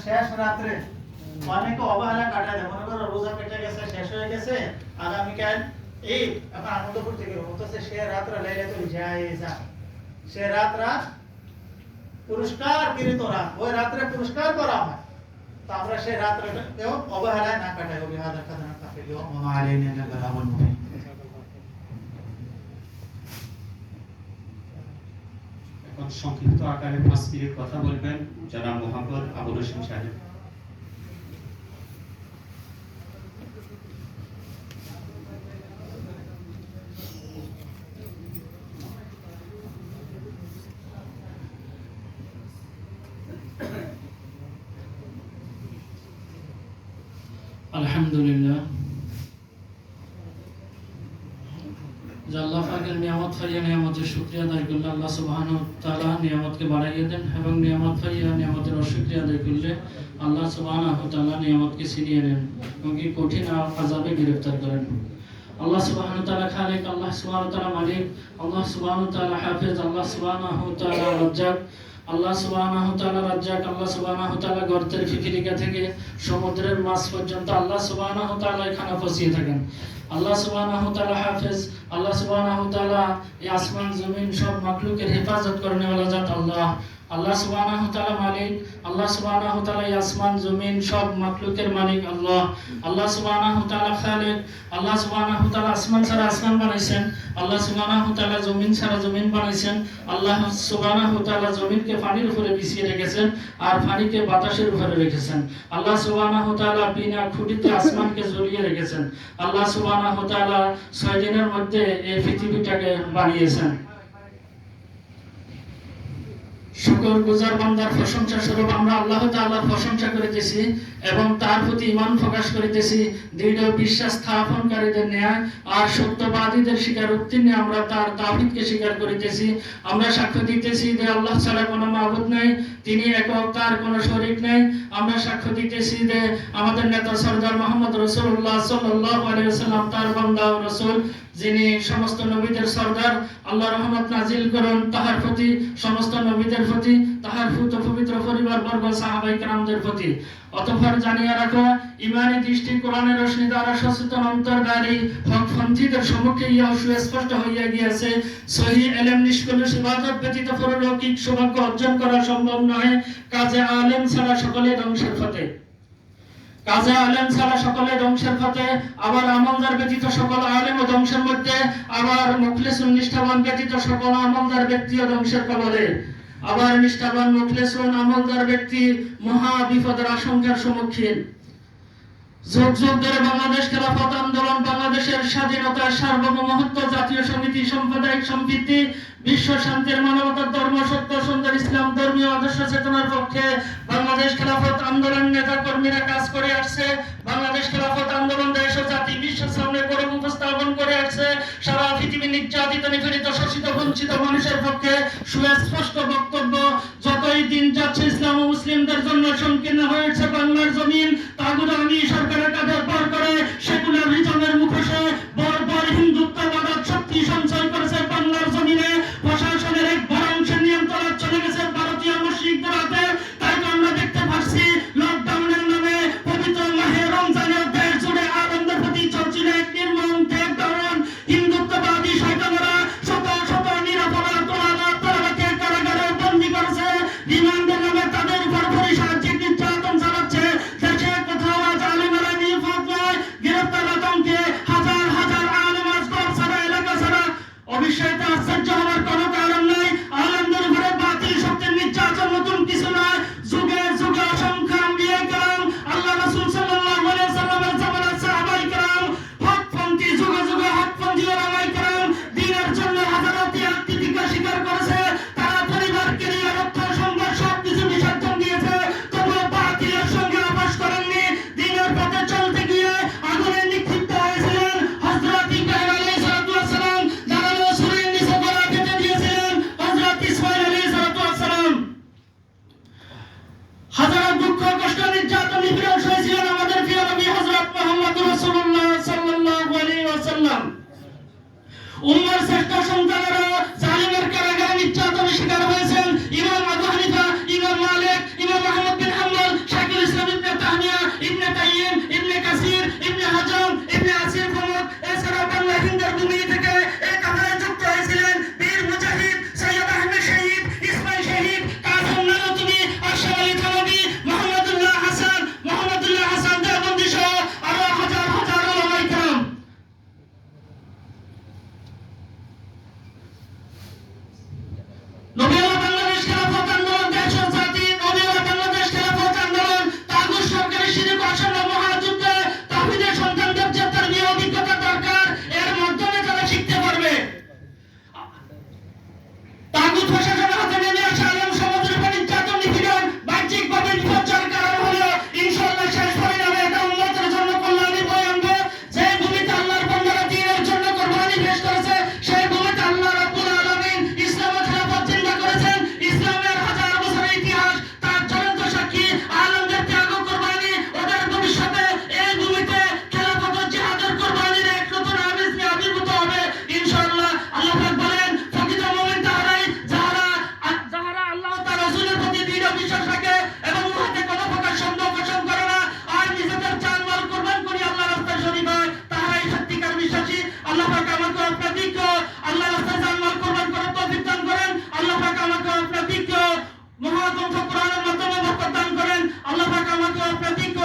শেষ রাত্রে অনেকে অবহেলা কাটায় দেয়, মনে করো রোজা কেটে গেছে, শেষ হয়ে গেছে, আগামীকাল এই এখন আনন্দ করতে গেল বলতেছে সে রাত্রে লাইলাতুল জায়েজা, সে রাত পুরস্কার কৃত রাত, ওই রাত্রে পুরস্কার করা হয়। তো আমরা সেই রাত্রেও অবহেলায় না কাটাই। বিহাদা কাদানা কাফিল ওয়া মা আলাইনা ইল্লা বালাগুল মুবিন। এখন সংক্ষিপ্ত আকারে 5 মিনিট কথা বলবেন জনাব মোহাম্মদ আবুল হোসেন সাহেব। আলহামদুলিল্লাহ, আল্লাহ পাকের নিয়ামত ফাইয়া নিয়ামতের শুকরিয়া আদায় করলে আল্লাহ সুবহানাহু ওয়া তাআলা নিয়ামতকে বাড়াইয়ে দেন, এবং নিয়ামত ফাইয়া নিয়ামতের অশুকরিয়া আদায় করলে আল্লাহ সুবহানাহু ওয়া তাআলা নিয়ামতকে ছিনিয়ে নেন এবং কি কঠিন আযাবে গ্রেফতার করেন। আল্লাহ সুবহানাহু ওয়া তাআলা খালিক, আল্লাহ সুবহানাহু ওয়া তাআলা মালিক, আল্লাহ সুবহানাহু ওয়া তাআলা হাফেজ, আল্লাহ সুবহানাহু ওয়া তাআলা রাজ্জাক, আল্লাহ সুবহানাহু ওয়া তাআলা রাজ্জাক, আল্লাহ সুবহানাহু ওয়া তাআলা গর্তের ফিকিরিকা থেকে সমুদ্রের মাছ পর্যন্ত আল্লাহ সুবহানাহু ওয়া তাআলা এখানে পৌঁছিয়ে থাকেন। আল্লাহ সুবহানাহু ওয়া তাআলা হাফেজ, আল্লাহ সুবহানাহু ওয়া তাআলা এই আসমান জমিন সব মাখলুকের হেফাজত করনে ওয়ালা জাত আল্লাহ। আল্লাহ সুবহানাহু ওয়া তাআলা মালিক, আল্লাহ সুবহানাহু ওয়া তাআলা এই আসমান জমিন সব মাখলুকের মালিক আল্লাহ। আল্লাহ সুবহানাহু ওয়া তাআলা খালিক, আল্লাহ সুবহানাহু ওয়া তাআলা আসমান ছাড়া আসমান বানাইছেন, আল্লাহ সুবহানাহু ওয়া তাআলা জমিন ছাড়া জমিন বানাইছেন, আল্লাহ সুবহানাহু ওয়া তাআলা জমিনকে পানির উপরে বিছিয়ে রেখেছেন আর পানিকে বাতাসের উপরে রেখেছেন। আল্লাহ সুবহানাহু ওয়া তাআলা বিনা খুঁটিতে আসমানকে ঝুলিয়ে রেখেছেন। আল্লাহ সুবহানাহু ওয়া তাআলা 6 দিনের মধ্যে এই পৃথিবীটাকে বানিয়েছেন। শুকর গুজার বান্দার প্রশংসা স্বরূপ আমরা আল্লাহ তাআলার প্রশংসা করিতেছি এবং তার প্রতি ঈমান প্রকাশ করিতেছি। দৃঢ় বিশ্বাস স্থাপনকারীদের ন্যায় আর সত্যবাদীদের স্বীকার উত্তীর্ণে আমরা তার তাওহীদকে স্বীকার করিতেছি। আমরা সাক্ষ্য দিতেছি যে আল্লাহ ছাড়া কোনো মাবুদ নাই, তিনি একক, তার কোনো শরীক নাই। আমরা সাক্ষ্য দিতেছি যে আমাদের নেতা সরদার মুহাম্মদ রাসূলুল্লাহ সাল্লাল্লাহু আলাইহি ওয়াসাল্লাম তার বান্দা ও রাসূল, যিনি সমস্ত নবীদের সরদার। আল্লাহ রহমত নাজিল করুন তাহার প্রতি, সমস্ত নবীদের প্রতি, তাহার পুত পবিত্র পরিবার বর্গ সাহাবায়ে কেরামদের প্রতি। অতঃপর জানিয়ে রাখো, ঈমানী দৃষ্টি কোরআনের রোশনি দ্বারা সচেতন অন্তর্গামী হকপন্থীদের সম্মুখে ইহা সুস্পষ্ট হইয়া গিয়াছে। সহিহ ইলম নিষ্কলুষ ইবাদত ব্যতীত পরলৌকিক সৌভাগ্য অর্জন করা সম্ভব নয়। কাজে আলেম ছাড়া সকলে ধ্বংসের পথে, কাজে আলেম ছাড়া সকলে ধ্বংসের পথে। আবার আমলদার ব্যতীত সকল আলেম ও ধ্বংসের মধ্যে, আবার মুখলিসুন নিষ্ঠাবান ব্যতীত সকল আমলদার ব্যক্তিও ধ্বংসের কবলে। আবার নিষ্ঠাবান মুখলিসুন আমলদার ব্যক্তি মহা বিপদের আশঙ্কার সম্মুখীন। যুগ যুগ ধরে বাংলাদেশ খেলাফত আন্দোলন, বাংলাদেশের স্বাধীনতা, সার্বভৌমত্ব, জাতীয় সমিতি, সাম্প্রদায়িক সম্প্রীতি, বিশ্ব শান্তির, মানবতার, ধর্ম, সত্য, সুন্দর ইসলাম ধর্মীয় আদর্শ চেতনার পক্ষে বাংলাদেশ খেলাফত আন্দোলন নেতা কর্মীরা কাজ করে আসছে। বাংলাদেশ খেলাফত আন্দোলন দেশ ও জাতি বিশ্বের সামনে গৌরব উপস্থাপন করে আসছে। সারা পৃথিবী নির্যাতিত, নিপীড়িত, শোষিত, বঞ্চিত মানুষের পক্ষে সুস্পষ্ট বক্তব্য। যতই দিন যাচ্ছে ইসলাম ও মুসলিমদের জন্য সংকীর্ণ হয়েছে বাংলার জমিন। তাগুদামি সরকারের কাঁধে ভর করে সেকুলারিজমের মুখোশে বর্বর হিন্দুত্ববাদ শক্তি সঞ্চয় করেছে বাংলার জমিনে। প্রশাসনের এক বড় অংশের নিয়ন্ত্রণ চলে গেছে ভারতীয় মুশরিকদের হাতে। তাই তো আমরা দেখতে পাচ্ছি লকডাউনের নামে পবিত্র মাহে রমজানের দেশ জুড়ে আনন্দের প্রতি চলছিল এক নির্মম ত্যাগ। হিন্দুত্ববাদী শয়তানেরা শত শত নিরাপরাধ তোলাকে কারাগারে বন্দী করেছে। রিমান্ডের নামে তাদের উপর পরিসাহায্যে নির্যাতন চালাচ্ছে। দেশে কোথাও আজ আলেমেরা নির্ভর আল্লাহ পাক আমাকে আপনার দিক আল্লাহ রাস্তায় জানমাল কোরবান করার তৌফিক দান করেন। আল্লাহ পাক আমাকে আপনার দিক মহাগ্রন্থ কোরআনের মাধ্যমে বরকত দান করেন। আল্লাহ পাক আমাকে আপনার দিক